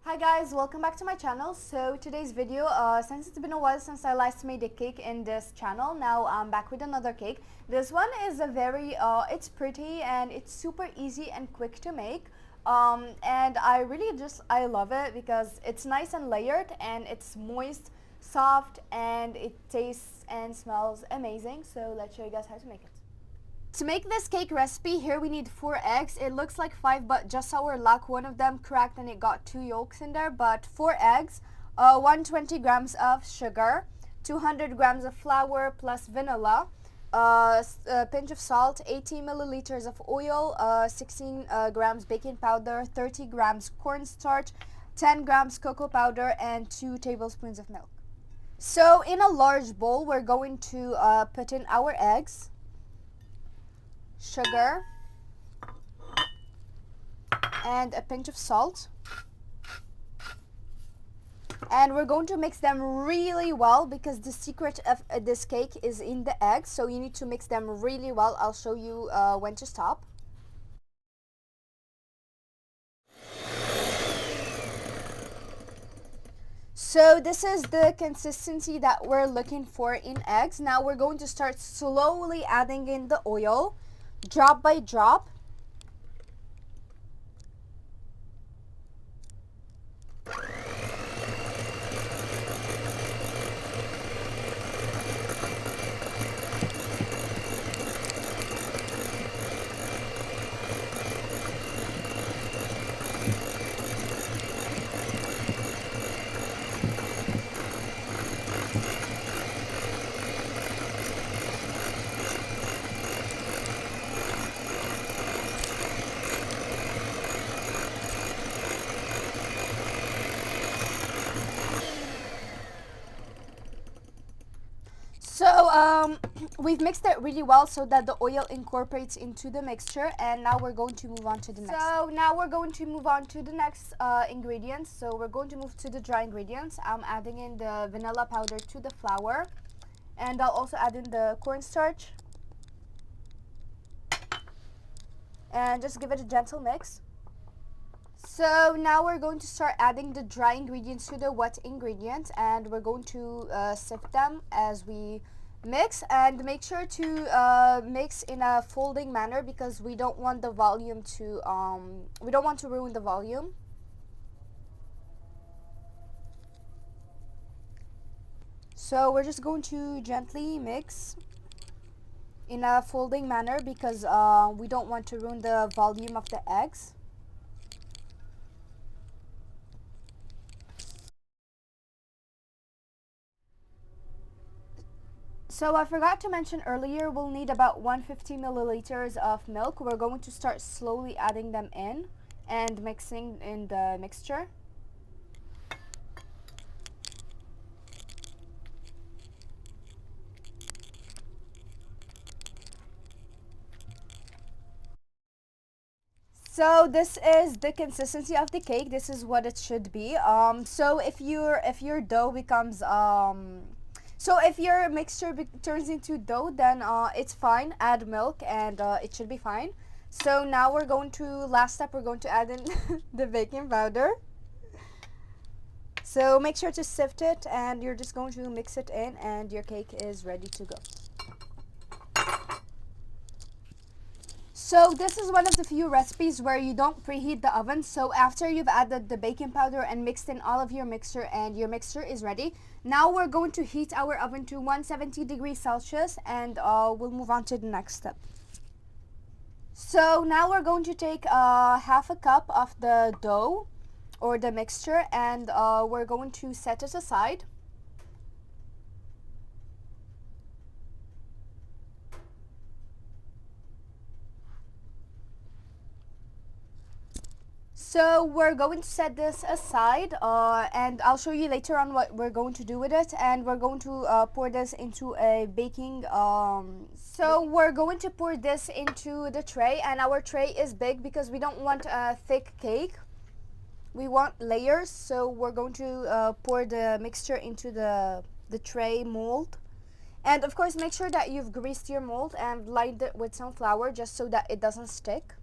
Hi guys, welcome back to my channel. So today's video, since it's been a while since I last made a cake in this channel, now I'm back with another cake. This one is a very, it's pretty and it's super easy and quick to make. And I love it because it's nice and layered and it's moist, soft, and it tastes and smells amazing. So let's show you guys how to make it. To make this cake recipe, here we need 4 eggs. It looks like 5, but just our luck, one of them cracked and it got 2 yolks in there. But 4 eggs, 120 grams of sugar, 200 grams of flour plus vanilla, a pinch of salt, 80 milliliters of oil, 16 grams baking powder, 30 grams cornstarch, 10 grams cocoa powder, and 2 tablespoons of milk. So in a large bowl, we're going to put in our eggs, sugar, and a pinch of salt, and we're going to mix them really well because the secret of this cake is in the eggs, so you need to mix them really well. I'll show you when to stop. So this is the consistency that we're looking for in eggs. Now we're going to start slowly adding in the oil, drop by drop. So we've mixed it really well so that the oil incorporates into the mixture, and now we're going to move on to the next. So now we're going to move on to the next ingredients. So we're going to move to the dry ingredients. I'm adding in the vanilla powder to the flour, and I'll also add in the cornstarch, and just give it a gentle mix. So now we're going to start adding the dry ingredients to the wet ingredients, and we're going to sift them as we mix, and make sure to mix in a folding manner because we don't want the volume to we don't want to ruin the volume. So we're just going to gently mix in a folding manner because we don't want to ruin the volume of the eggs. So I forgot to mention earlier, we'll need about 150 milliliters of milk. We're going to start slowly adding them in and mixing in the mixture. So this is the consistency of the cake. This is what it should be. So if your dough becomes so if your mixture turns into dough, then it's fine. Add milk and it should be fine. So now we're going to, last step, we're going to add in the baking powder. So make sure to sift it, and you're just going to mix it in, and your cake is ready to go. So this is one of the few recipes where you don't preheat the oven. So after you've added the baking powder and mixed in all of your mixture, and your mixture is ready, now we're going to heat our oven to 170 degrees Celsius, and we'll move on to the next step. So now we're going to take half a cup of the dough or the mixture, and we're going to set it aside. So we're going to set this aside and I'll show you later on what we're going to do with it, and we're going to pour this into a baking so we're going to pour this into the tray, and our tray is big because we don't want a thick cake, we want layers. So we're going to pour the mixture into the tray mold, and of course make sure that you've greased your mold and lined it with some flour just so that it doesn't stick.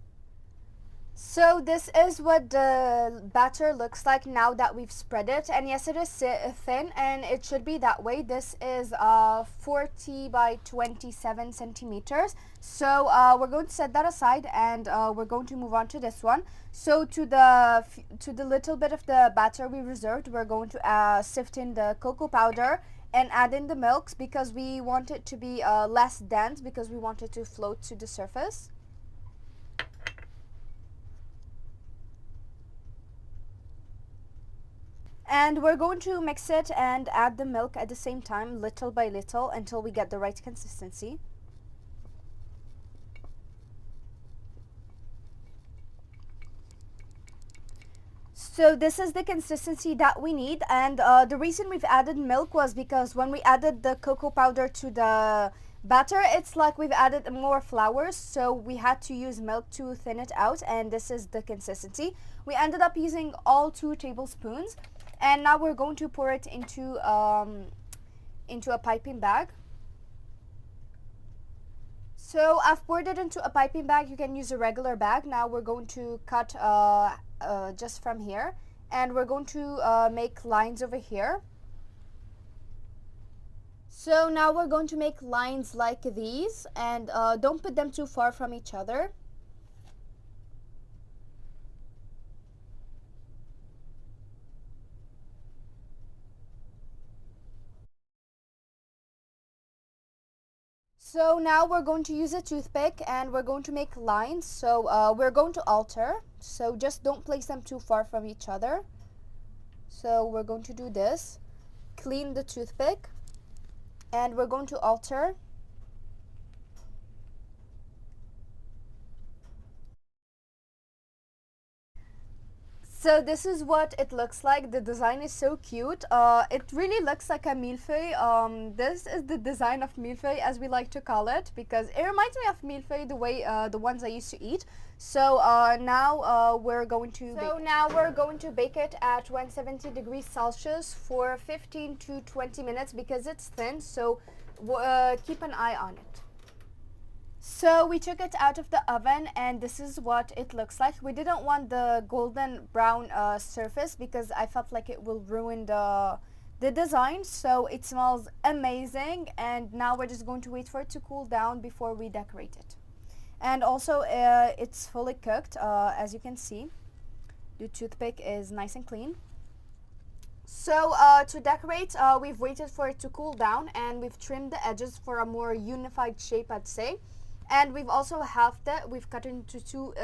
So this is what the batter looks like now that we've spread it, and yes, it is thin and it should be that way. This is 40 by 27 centimeters. So we're going to set that aside, and we're going to move on to this one. So to the little bit of the batter we reserved, we're going to sift in the cocoa powder and add in the milks because we want it to be less dense, because we want it to float to the surface. And we're going to mix it and add the milk at the same time, little by little, until we get the right consistency. So this is the consistency that we need, and the reason we've added milk was because when we added the cocoa powder to the batter, it's like we've added more flour, so we had to use milk to thin it out, and this is the consistency. We ended up using all 2 tablespoons. And now we're going to pour it into a piping bag. So I've poured it into a piping bag. You can use a regular bag. Now we're going to cut just from here, and we're going to make lines over here. So now we're going to make lines like these, and don't put them too far from each other. So now we're going to use a toothpick and we're going to make lines. So we're going to alter. So just don't place them too far from each other. So we're going to do this. Clean the toothpick and we're going to alter. So this is what it looks like. The design is so cute. It really looks like a millefeuille. This is the design of millefeuille, as we like to call it, because it reminds me of millefeuille the way the ones I used to eat. So now we're going to bake it at 170 degrees Celsius for 15 to 20 minutes because it's thin. So keep an eye on it. So we took it out of the oven and this is what it looks like. We didn't want the golden brown surface because I felt like it will ruin the design. So it smells amazing, and now we're just going to wait for it to cool down before we decorate it. And also it's fully cooked, as you can see. The toothpick is nice and clean. So to decorate, we've waited for it to cool down and we've trimmed the edges for a more unified shape, I'd say. And we've also halved it. We've cut it into 2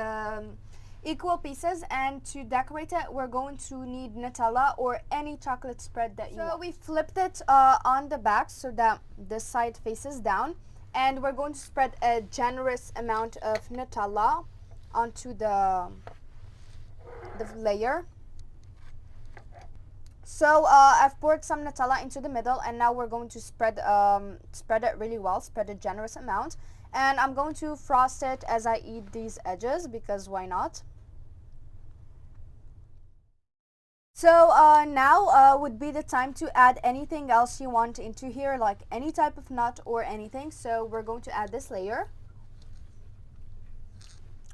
equal pieces, and to decorate it we're going to need Nutella or any chocolate spread that you want. So we flipped it on the back so that this side faces down, and we're going to spread a generous amount of Nutella onto the layer. So I've poured some Nutella into the middle, and now we're going to spread it really well, spread a generous amount. And I'm going to frost it as I eat these edges because why not? So now would be the time to add anything else you want into here, like any type of nut or anything. So we're going to add this layer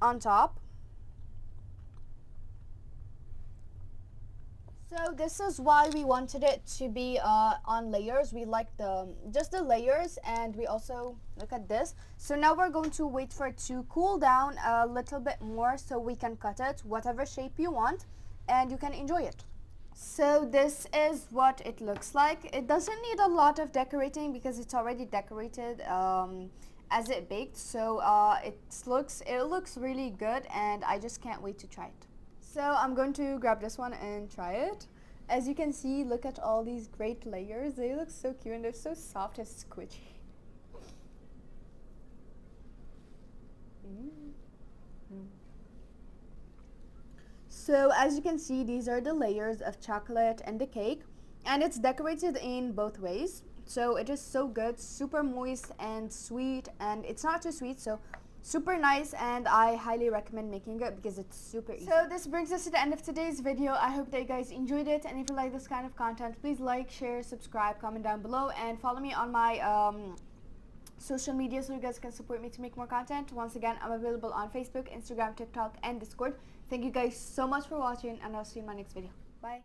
on top. So this is why we wanted it to be on layers. We like just the layers, and we also look at this. So now we're going to wait for it to cool down a little bit more so we can cut it whatever shape you want and you can enjoy it. So this is what it looks like. It doesn't need a lot of decorating because it's already decorated as it baked. So it looks really good, and I just can't wait to try it. So I'm going to grab this one and try it. As you can see, look at all these great layers. They look so cute and they're so soft and squishy. So as you can see, these are the layers of chocolate and the cake, and it's decorated in both ways. So it is so good, super moist and sweet, and it's not too sweet, so super nice, and I highly recommend making it because it's super easy. So this brings us to the end of today's video. I hope that you guys enjoyed it, and if you like this kind of content, please like, share, subscribe, comment down below, and follow me on my social media so you guys can support me to make more content. Once again, I'm available on Facebook, Instagram, TikTok, and Discord. Thank you guys so much for watching, and I'll see you in my next video. Bye.